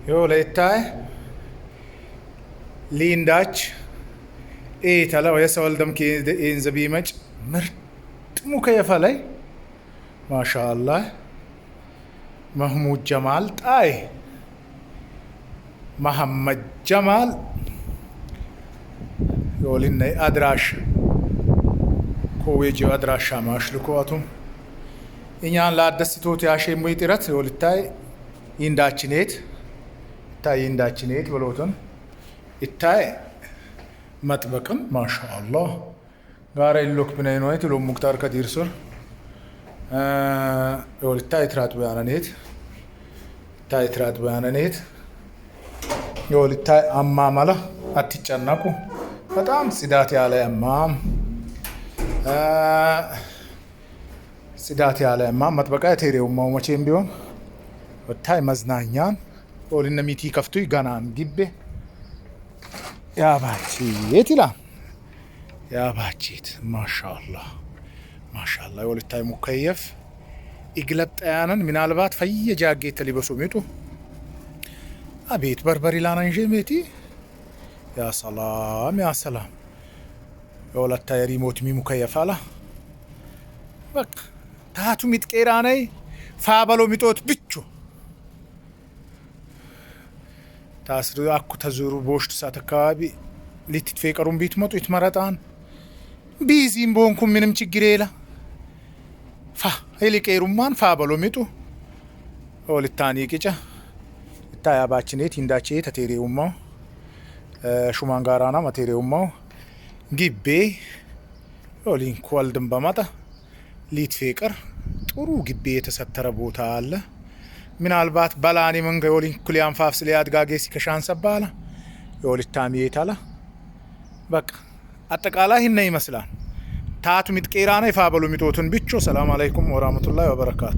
የወለታይ ሊንዳች ኤተላ ወይስ ወልደም ከኢንዘቢመጭ ምርጥ ሙከየፋ ላይ ማሻአላህ محمود جمال طاي محمد جمال يقولين أدراش كويجي أدراش شاماش لكواتهم إنيان لا دستوت يا شيء ميترات يقولتاي إنداتشنيت تاي إنداتشنيت ولوتن التاي مطبقم ما شاء الله غار اللوك بنينويت لو مختار كثير سر يقولتاي ترات بيانانيت تاي ترات بيانانيت يقولتاي أمام الله أتيجانكو በጣም ጽዳት ያለ አማም ጽዳት ያለ አማም መጥበቃ ተሬው መቼም ቢሆን ወታይ መዝናኛን ኦሊነ ሚቲ ከፍቱ ይጋናን ግቤ ያባቺት ይላል ያባቺት ማሻአላህ ማሻአላህ ወልታይ ሙከየፍ ይግለጣያንን ምናልባት ፈየጃጌት ሊበሱ ሚጡ አቤት በርበሪ ላናንጂ ሜቲ يا سلام يا سلام يولا التاي ريموت مي مكيف على بك تاتو متقيراني فابلو ميتوت بيچو تاسرو اكو تزورو بوشت سات አካባቢ ሊትፈቀሩም ቢትመጡ ይትመረጣን ቢዚም ቦንኩም ምንም ችግር የለ ፋ ሄሊቀሩማን ፋበሎ ሚጡ ኦልታኒ ቂጫ ታያባችኔት እንዳቼ ተቴሪውማ ሹማን ጋራና ማቴሪያውማው ግቤ ኦሊን ኮልድም በማጣ ሊትፈቀር ጥሩ ግቤ የተሰተረ ቦታ አለ ምናልባት ባላኒ መንገ ኦሊን ኩሊያን ፋፍስ ሊያድጋጌሲ ከሻንሰባላ ኦሊታሚ የታላ በቃ አጠቃላይ ይነ ይመስላል ታቱ ሚትቀራና ይፋበሉ ሚቶቱን ብቻ ሰላም አለይኩም ወራህመቱላሂ ወበረካቱ